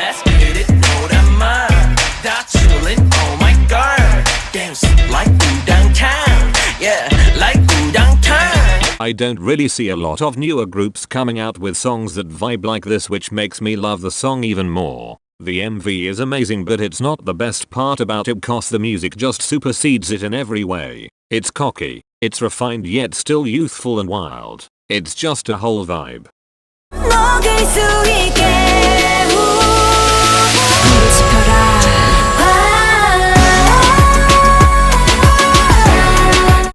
let's get it. 노란말 다 chillin', oh my god. Dance like udang time, yeah, like udang time. I don't really see a lot of newer groups coming out with songs that vibe like this, which makes me love the song even more. The MV is amazing, but it's not the best part about it cause the music just supersedes it in every way. It's cocky, it's refined yet still youthful and wild. It's just a whole vibe.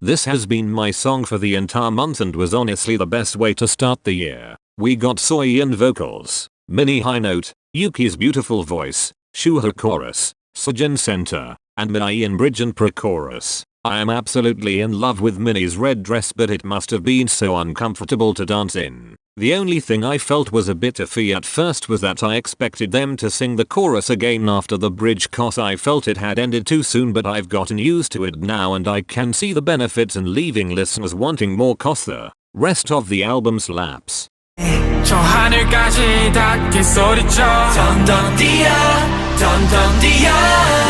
This has been my song for the entire month and was honestly the best way to start the year. We got Soyeon vocals, Mini high note, Yuki's beautiful voice, Shuha chorus, Soyeon center, and Minai in bridge and pre-chorus. I am absolutely in love with Minnie's red dress, but it must have been so uncomfortable to dance in. The only thing I felt was a bit iffy at first was that I expected them to sing the chorus again after the bridge cause I felt it had ended too soon, but I've gotten used to it now and I can see the benefits in leaving listeners wanting more cause the rest of the album slaps. 저 하늘까지 닿게 소리쳐 던던 뛰어 던던 뛰어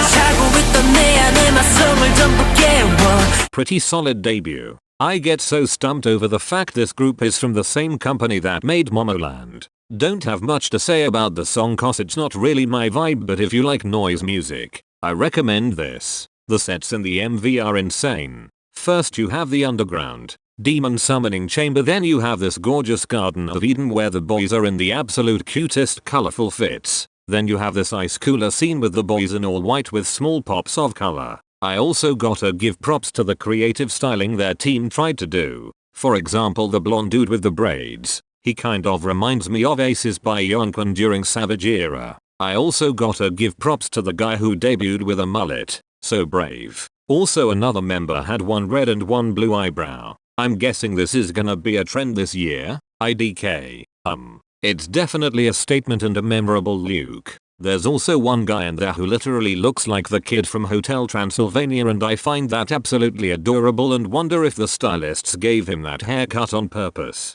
살고 있던 내 안의 마성을 전부 깨워. Pretty solid debut. I get so stumped over the fact this group is from the same company that made Momoland. Don't have much to say about the song cause it's not really my vibe, but if you like noise music, I recommend this. The sets in the MV are insane. First you have the underground demon summoning chamber, then you have this gorgeous Garden of Eden where the boys are in the absolute cutest colorful fits. Then you have this ice cooler scene with the boys in all white with small pops of color. I also gotta give props to the creative styling their team tried to do. For example, the blonde dude with the braids. He kind of reminds me of Aces by Yeonkwon during Savage era. I also gotta give props to the guy who debuted with a mullet. So brave. Also another member had one red and one blue eyebrow. I'm guessing this is gonna be a trend this year. IDK. It's definitely a statement and a memorable look. There's also one guy in there who literally looks like the kid from Hotel Transylvania, and I find that absolutely adorable and wonder if the stylists gave him that haircut on purpose.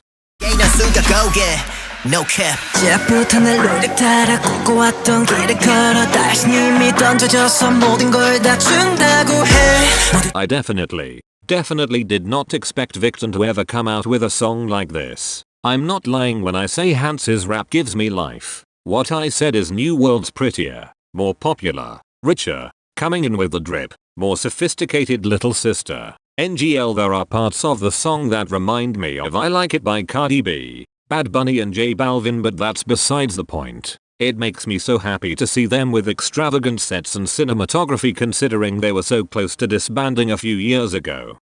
No cap. 시작부터 날 노력 따라 걷고왔던 길을 걸어 다시 이미 던져져서 모든 걸 다 준다고 해. I definitely did not expect Victon to ever come out with a song like this. I'm not lying when I say Hans's rap gives me life. What I said is New World's prettier, more popular, richer, coming in with the drip, more sophisticated little sister. NGL, there are parts of the song that remind me of I Like It by Cardi B, Bad Bunny and J Balvin, but that's besides the point. It makes me so happy to see them with extravagant sets and cinematography considering they were so close to disbanding a few years ago.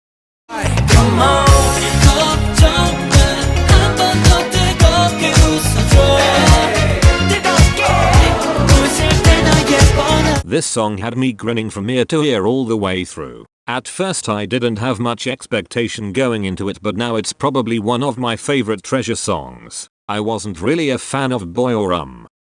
Come on. This song had me grinning from ear to ear all the way through. At first I didn't have much expectation going into it, but now it's probably one of my favorite treasure songs. I wasn't really a fan of Boy or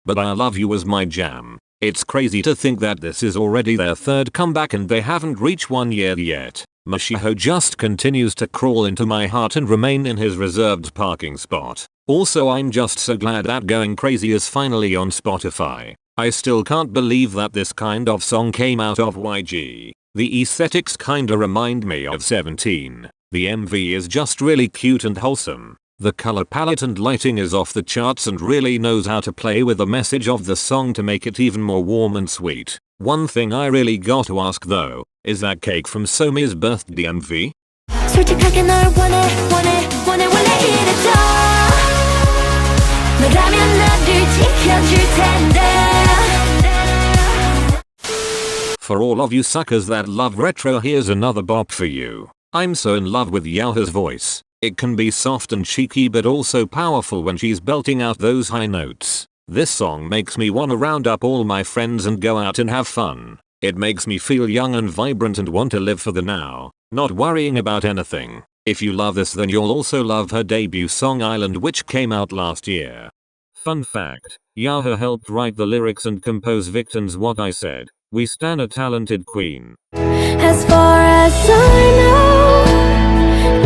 but I Love You was my jam. It's crazy to think that this is already their third comeback and they haven't reached 1 year yet. Mashiho just continues to crawl into my heart and remain in his reserved parking spot. Also, I'm just so glad that Going Crazy is finally on Spotify. I still can't believe that this kind of song came out of YG. The aesthetics kinda remind me of 17. The MV is just really cute and wholesome. The color palette and lighting is off the charts and really knows how to play with the message of the song to make it even more warm and sweet. One thing I really got to ask though, is that cake from Somi's birthday MV? 솔직하게 널 원해 이랬죠. 너라면 나를 지켜줄 텐데. For all of you suckers that love retro, here's another bop for you. I'm so in love with Youha's voice. It can be soft and cheeky but also powerful when she's belting out those high notes. This song makes me wanna round up all my friends and go out and have fun. It makes me feel young and vibrant and want to live for the now, not worrying about anything. If you love this, then you'll also love her debut song Island, which came out last year. Fun fact, Youha helped write the lyrics and compose Victon's What I Said. We stan a talented queen. As far as I know,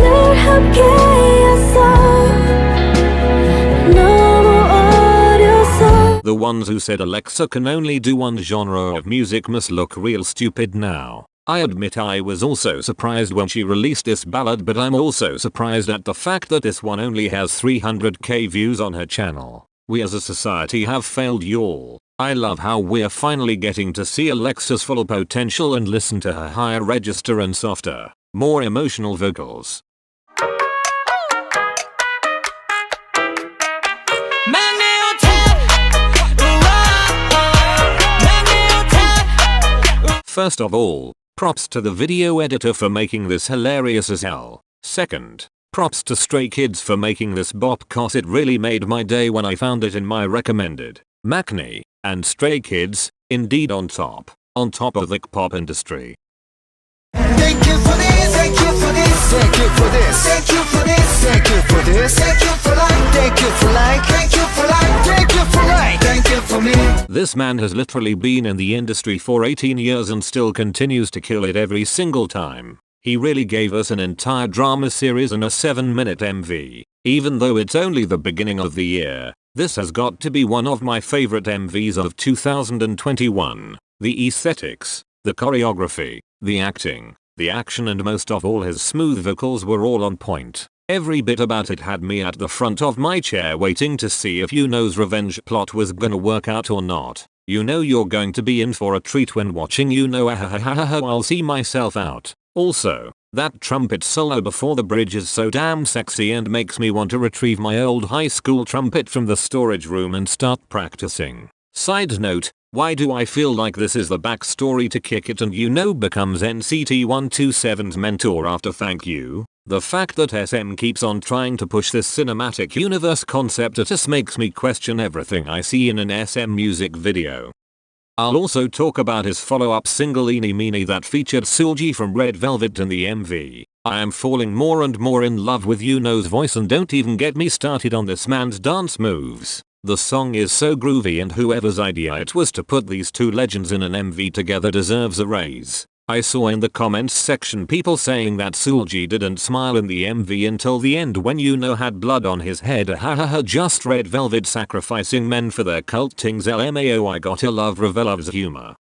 늘 함께였어. 너무 어려서. The The ones who said Alexa can only do one genre of music must look real stupid now. I admit I was also surprised when she released this ballad, but I'm also surprised at the fact that this one only has 300k views on her channel. We as a society have failed y'all. I love how we're finally getting to see Alexa's full potential and listen to her higher register and softer, more emotional vocals. First of all, props to the video editor for making this hilarious as hell. Second, props to Stray Kids for making this bop, cause it really made my day when I found it in my recommended. Maknae and Stray Kids, indeed on top of the Kpop industry. Thank you for this, thank you for this, thank you for this, thank you for this, thank you for this, thank you for like, thank you for like, thank you for like, thank you for like, thank you for me. This man has literally been in the industry for 18 years and still continues to kill it every single time. He really gave us an entire drama series and a 7-minute MV. Even though it's only the beginning of the year, this has got to be one of my favorite MVs of 2021. The aesthetics, the choreography, the acting, the action, and most of all his smooth vocals were all on point. Every bit about it had me at the front of my chair waiting to see if Youno's revenge plot was gonna work out or not. You know you're going to be in for a treat when watching Youno. I'll see myself out. Also, that trumpet solo before the bridge is so damn sexy and makes me want to retrieve my old high school trumpet from the storage room and start practicing. Side note, why do I feel like this is the backstory to Kick It and Youno becomes NCT 127's mentor after Thank You? The fact that SM keeps on trying to push this cinematic universe concept at us makes me question everything I see in an SM music video. I'll also talk about his follow-up single Eeny Meeny that featured Seulgi from Red Velvet in the MV. I am falling more and more in love with Youno's voice, and don't even get me started on this man's dance moves. The song is so groovy, and whoever's idea it was to put these two legends in an MV together deserves a raise. I saw in the comments section people saying that Seulgi didn't smile in the MV until the end when Youno had blood on his head. Just Red Velvet sacrificing men for their cult things. LMAO, I gotta love Revelov's humor.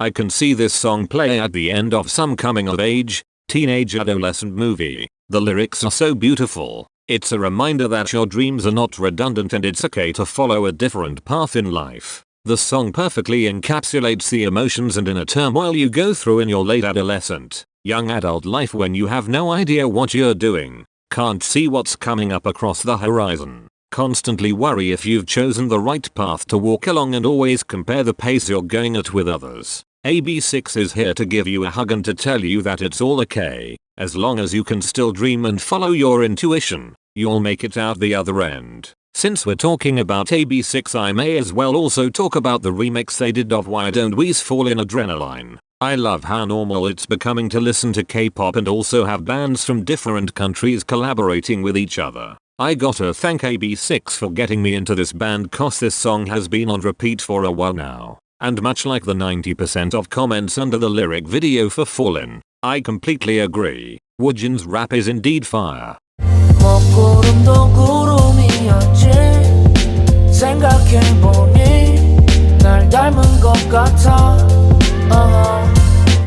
I can see this song play at the end of some coming of age, teenage adolescent movie. The lyrics are so beautiful. It's a reminder that your dreams are not redundant and it's okay to follow a different path in life. The song perfectly encapsulates the emotions and inner turmoil you go through in your late adolescent, young adult life when you have no idea what you're doing, can't see what's coming up across the horizon, constantly worry if you've chosen the right path to walk along, and always compare the pace you're going at with others. AB6 is here to give you a hug and to tell you that it's all okay. As long as you can still dream and follow your intuition, you'll make it out the other end. Since we're talking about AB6, I may as well also talk about the remix they did of Why Don't We's Fall in Adrenaline. I love how normal it's becoming to listen to K-pop and also have bands from different countries collaborating with each other. I gotta thank AB6 for getting me into this band, cause this song has been on repeat for a while now. And much like the 90% of comments under the lyric video for Fallin', I completely agree. Woojin's rap is indeed fire.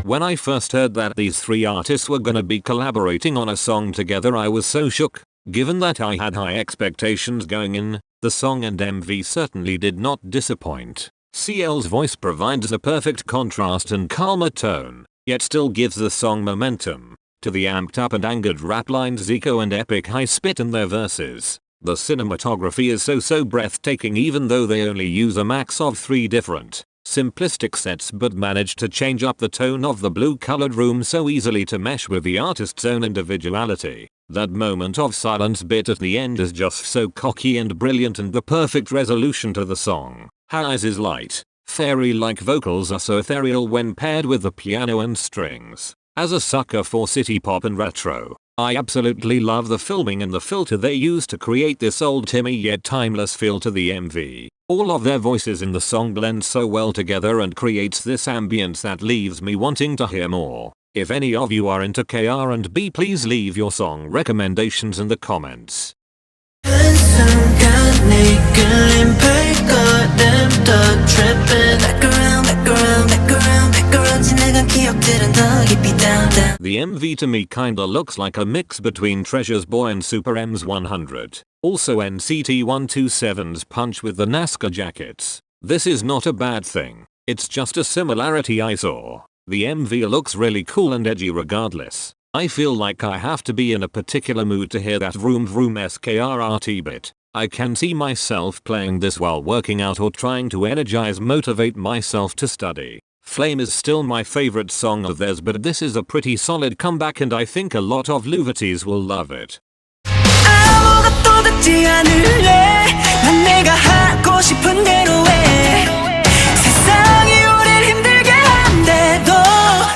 When I first heard that these three artists were gonna be collaborating on a song together, I was so shook. Given that I had high expectations going in, the song and MV certainly did not disappoint. CL's voice provides a perfect contrast and calmer tone, yet still gives the song momentum. To the amped up and angered rap lines, Zico and epic high spit in their verses. The cinematography is so breathtaking, even though they only use a max of 3 different, simplistic sets, but manage to change up the tone of the blue colored room so easily to mesh with the artist's own individuality. That moment of silence bit at the end is just so cocky and brilliant, and the perfect resolution to the song. Hayes' light, fairy-like vocals are so ethereal when paired with the piano and strings. As a sucker for city pop and retro, I absolutely love the filming and the filter they use to create this old-timey yet timeless feel to the MV. All of their voices in the song blend so well together and creates this ambience that leaves me wanting to hear more. If any of you are into K&B, please leave your song recommendations in the comments. The MV to me kinda looks like a mix between Treasure's Boy and Super M's 100. Also NCT 127's Punch with the NASCAR jackets. This is not a bad thing. It's just a similarity I saw. The MV looks really cool and edgy regardless. I feel like I have to be in a particular mood to hear that vroom vroom SKRT bit. I can see myself playing this while working out or trying to motivate myself to study. Flame is still my favorite song of theirs, but this is a pretty solid comeback and I think a lot of Luvities will love it.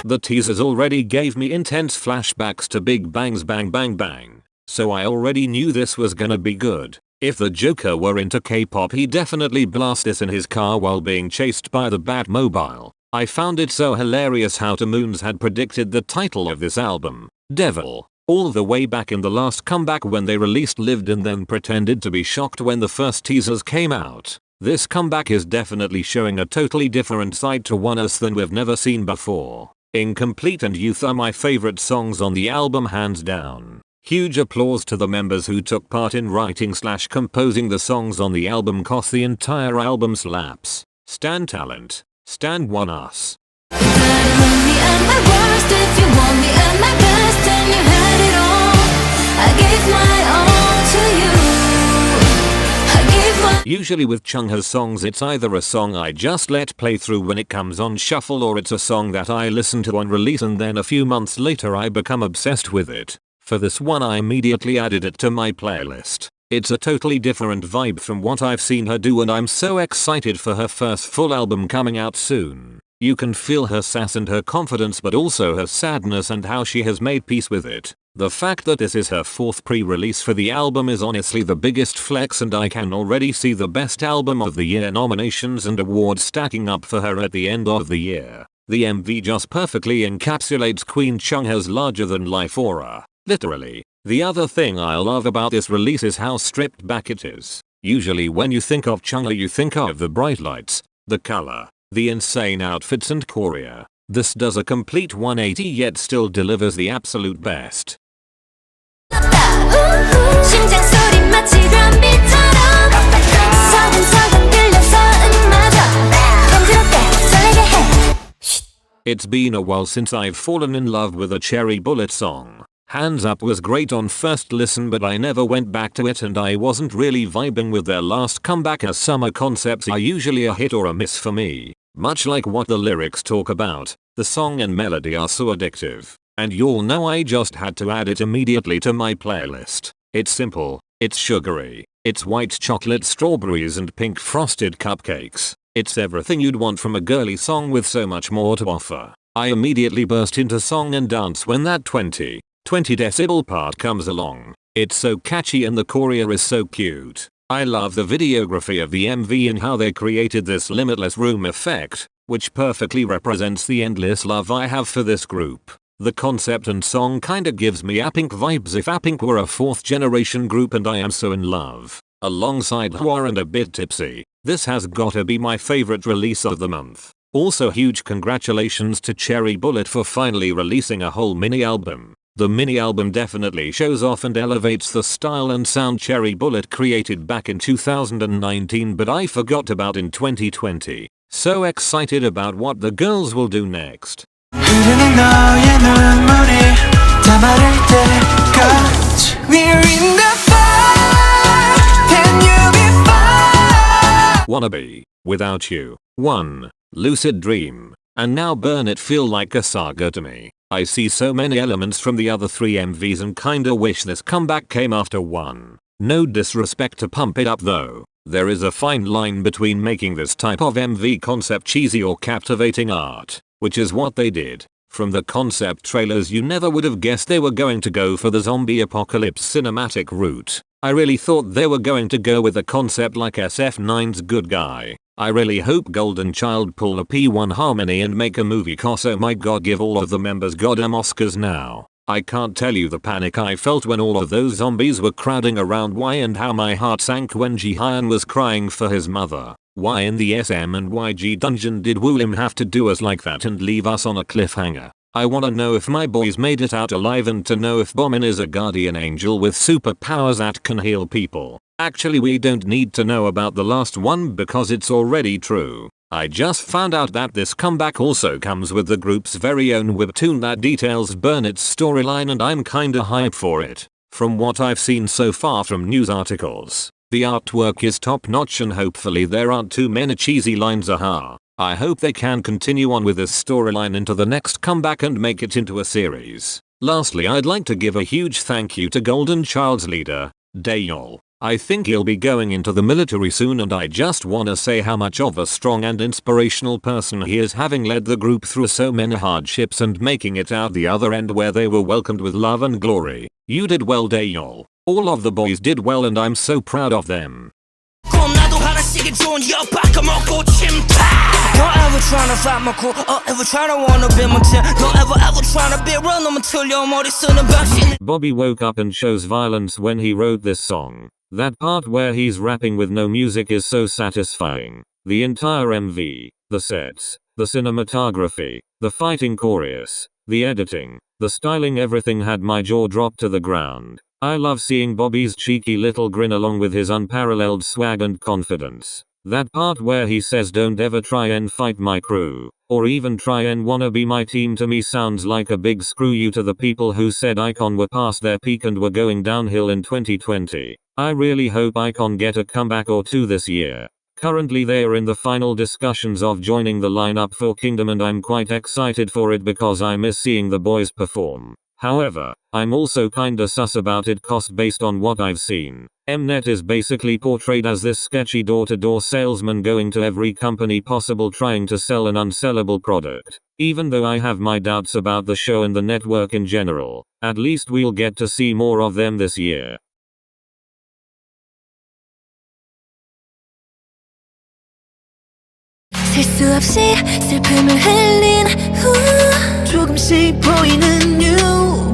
The teasers already gave me intense flashbacks to Big Bang's Bang Bang Bang, so I already knew this was gonna be good. If the Joker were into K-pop, he'd definitely blast this in his car while being chased by the Batmobile. I found it so hilarious how Moons had predicted the title of this album, Devil, all the way back in the last comeback when they released Lived and then pretended to be shocked when the first teasers came out. This comeback is definitely showing a totally different side to ONEUS than we've never seen before. Incomplete and Youth are my favorite songs on the album hands down. Huge applause to the members who took part in writing / composing the songs on the album, cause the entire album slaps. Stan talent. Stan ONEUS. Usually with Chungha's songs it's either a song I just let play through when it comes on shuffle, or it's a song that I listen to on release and then a few months later I become obsessed with it. For this one I immediately added it to my playlist. It's a totally different vibe from what I've seen her do and I'm so excited for her first full album coming out soon. You can feel her sass and her confidence, but also her sadness and how she has made peace with it. The fact that this is her 4th pre-release for the album is honestly the biggest flex, and I can already see the Best Album of the Year nominations and awards stacking up for her at the end of the year. The MV just perfectly encapsulates Queen Chungha's larger-than-life aura. Literally. The other thing I love about this release is how stripped back it is. Usually when you think of Chungha you think of the bright lights, the color, the insane outfits and choreo. This does a complete 180 yet still delivers the absolute best. It's been a while since I've fallen in love with a Cherry Bullet song. Hands Up was great on first listen, but I never went back to it and I wasn't really vibing with their last comeback, as summer concepts are usually a hit or a miss for me. Much like what the lyrics talk about, the song and melody are so addictive. And you'll know I just had to add it immediately to my playlist. It's simple, it's sugary, it's white chocolate, strawberries and pink frosted cupcakes. It's everything you'd want from a girly song with so much more to offer. I immediately burst into song and dance when that 20 decibel part comes along. It's so catchy and the choreo is so cute. I love the videography of the MV and how they created this limitless room effect, which perfectly represents the endless love I have for this group. The concept and song kinda gives me A-Pink vibes if A-Pink were a 4th generation group, and I am so in love. Alongside Hwa and A Bit Tipsy, this has gotta be my favorite release of the month. Also huge congratulations to Cherry Bullet for finally releasing a whole mini album. The mini album definitely shows off and elevates the style and sound Cherry Bullet created back in 2019 but I forgot about in 2020. So excited about what the girls will do next. Wanna Be, Without You, 1, Lucid Dream, and now Burn It feel like a saga to me. I see so many elements from the other 3 MVs and kinda wish this comeback came after one. No disrespect to Pump It Up though. There is a fine line between making this type of MV concept cheesy or captivating art, which is what they did. From the concept trailers you never would have guessed they were going to go for the zombie apocalypse cinematic route. I really thought they were going to go with a concept like SF9's Good Guy. I really hope Golden Child pull a P1 Harmony and make a movie cause oh my god, give all of the members goddamn Oscars now. I can't tell you the panic I felt when all of those zombies were crowding around Y and how my heart sank when Jihyun was crying for his mother. Why in the SM and YG dungeon did Woolim have to do us like that and leave us on a cliffhanger? I wanna know if my boys made it out alive and to know if Bomin is a guardian angel with superpowers that can heal people. Actually we don't need to know about the last one because it's already true. I just found out that this comeback also comes with the group's very own webtoon that details Burnett's storyline and I'm kinda hyped for it. From what I've seen so far from news articles, the artwork is top notch and hopefully there aren't too many cheesy lines. I hope they can continue on with this storyline into the next comeback and make it into a series. Lastly, I'd like to give a huge thank you to Golden Child's leader, I-DLE. I think he'll be going into the military soon and I just wanna say how much of a strong and inspirational person he is, having led the group through so many hardships and making it out the other end where they were welcomed with love and glory. You did well, I-DLE. All of the boys did well and I'm so proud of them. Don't ever tryna fight my crew, or ever tryna wanna be my team. Don't ever tryna be run them until your money soon about shit. Bobby woke up and shows violence when he wrote this song. That part where he's rapping with no music is so satisfying. The entire MV, the sets, the cinematography, the fighting chorus, the editing, the styling, everything had my jaw drop to the ground. I love seeing Bobby's cheeky little grin along with his unparalleled swag and confidence. That part where he says don't ever try and fight my crew, or even try and wanna be my team, to me sounds like a big screw you to the people who said iKON were past their peak and were going downhill in 2020. I really hope iKON get a comeback or two this year. Currently they are in the final discussions of joining the lineup for Kingdom and I'm quite excited for it because I miss seeing the boys perform. However, I'm also kinda sus about it cause based on what I've seen, Mnet is basically portrayed as this sketchy door-to-door salesman going to every company possible trying to sell an unsellable product. Even though I have my doubts about the show and the network in general, at least we'll get to see more of them this year. 셀 수 없이 슬픔을 흘린 후 조금씩 보이는 new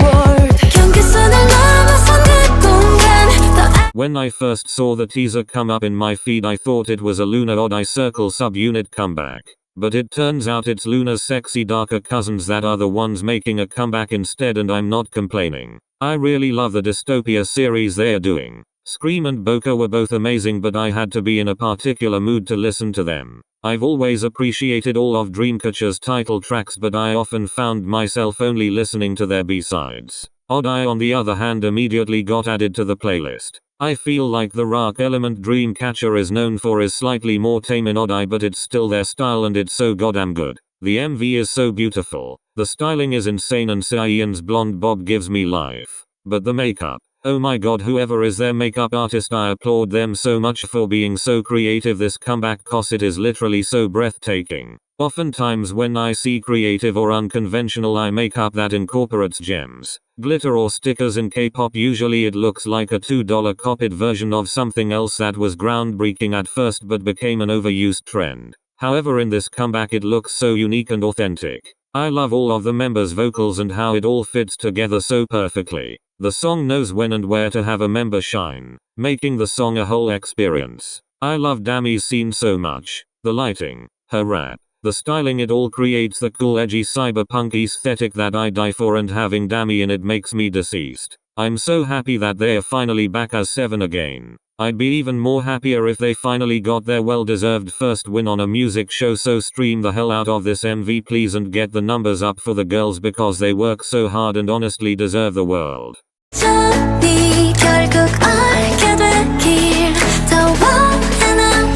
world 경계선을 넘어선 그 공간 더 When I first saw the teaser come up in my feed I thought it was a Luna Odd-Eye Circle subunit comeback. But it turns out it's Luna's sexy darker cousins that are the ones making a comeback instead and I'm not complaining. I really love the dystopia series they're doing. Scream and Boca were both amazing but I had to be in a particular mood to listen to them. I've always appreciated all of Dreamcatcher's title tracks but I often found myself only listening to their B-sides. Odd-Eye on the other hand immediately got added to the playlist. I feel like the rock element Dreamcatcher is known for is slightly more tame in Odd-Eye but it's still their style and it's so goddamn good. The MV is so beautiful, the styling is insane and Soyeon's blonde bob gives me life. But the makeup, oh my god, whoever is their makeup artist, I applaud them so much for being so creative this comeback cause it is literally so breathtaking. Oftentimes when I see creative or unconventional eye makeup that incorporates gems, glitter or stickers in K-pop, usually it looks like a $2 copied version of something else that was groundbreaking at first but became an overused trend. However, in this comeback it looks so unique and authentic. I love all of the members' vocals and how it all fits together so perfectly. The song knows when and where to have a member shine, making the song a whole experience. I love Dami's scene so much. The lighting, her rap, the styling, it all creates the cool edgy cyberpunk aesthetic that I die for and having Dami in it makes me deceased. I'm so happy that they're finally back as 7 again. I'd be even more happier if they finally got their well-deserved first win on a music show, so stream the hell out of this MV please and get the numbers up for the girls because they work so hard and honestly deserve the world. 저리 결국 알게 되길 더 원하는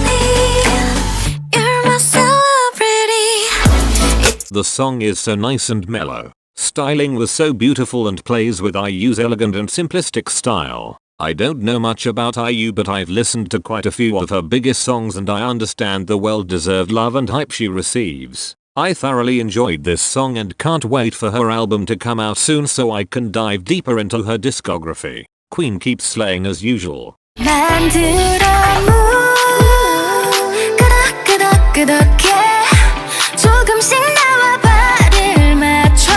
You're my celebrity. The song is so nice and mellow. Styling was so beautiful and plays with IU's elegant and simplistic style. I don't know much about IU but I've listened to quite a few of her biggest songs and I understand the well-deserved love and hype she receives. I thoroughly enjoyed this song and can't wait for her album to come out soon so I can dive deeper into her discography. Queen keeps slaying as usual. 만들어 move 끄덕끄덕 그렇게 조금씩 나와 발을 맞춰.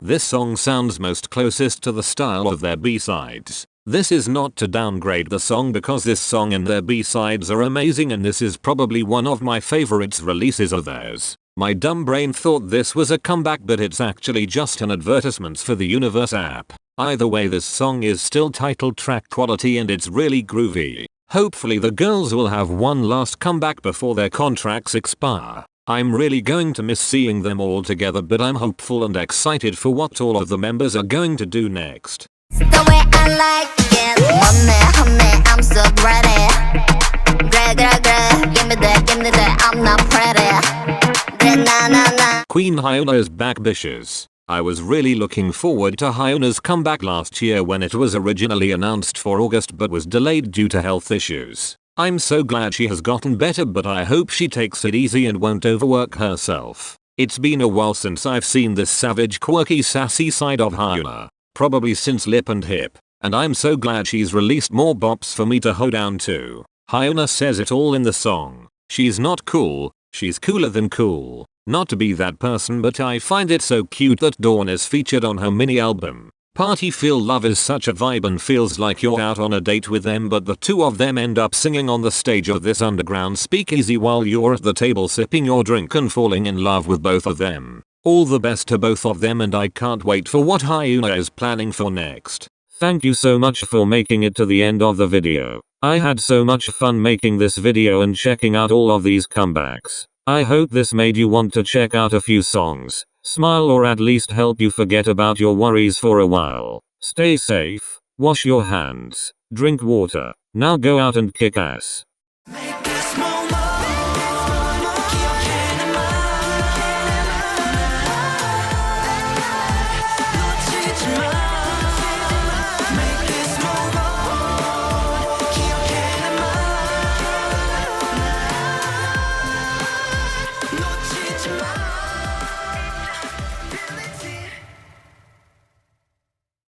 This song sounds most closest to the style of their B-sides. This is not to downgrade the song because this song and their B-sides are amazing and this is probably one of my favorites releases of theirs. My dumb brain thought this was a comeback but it's actually just an advertisement for the ONEUS app. Either way, this song is still title track quality and it's really groovy. Hopefully the girls will have one last comeback before their contracts expire. I'm really going to miss seeing them all together but I'm hopeful and excited for what all of the members are going to do next. The way I like it, honey, I'm so ready. Give me that, I'm not pretty. Na. Queen Hyuna is back, bitches. I was really looking forward to Hyuna's comeback last year when it was originally announced for August but was delayed due to health issues. I'm so glad she has gotten better but I hope she takes it easy and won't overwork herself. It's been a while since I've seen this savage, quirky, sassy side of Hyuna. Probably since Lip and Hip. And I'm so glad she's released more bops for me to hold down to. Hyuna says it all in the song. She's not cool, she's cooler than cool. Not to be that person but I find it so cute that Dawn is featured on her mini album. Party Feel Love is such a vibe and feels like you're out on a date with them but the two of them end up singing on the stage of this underground speakeasy while you're at the table sipping your drink and falling in love with both of them. All the best to both of them and I can't wait for what Hyuna is planning for next. Thank you so much for making it to the end of the video. I had so much fun making this video and checking out all of these comebacks. I hope this made you want to check out a few songs, smile or at least help you forget about your worries for a while. Stay safe, wash your hands, drink water, now go out and kick ass.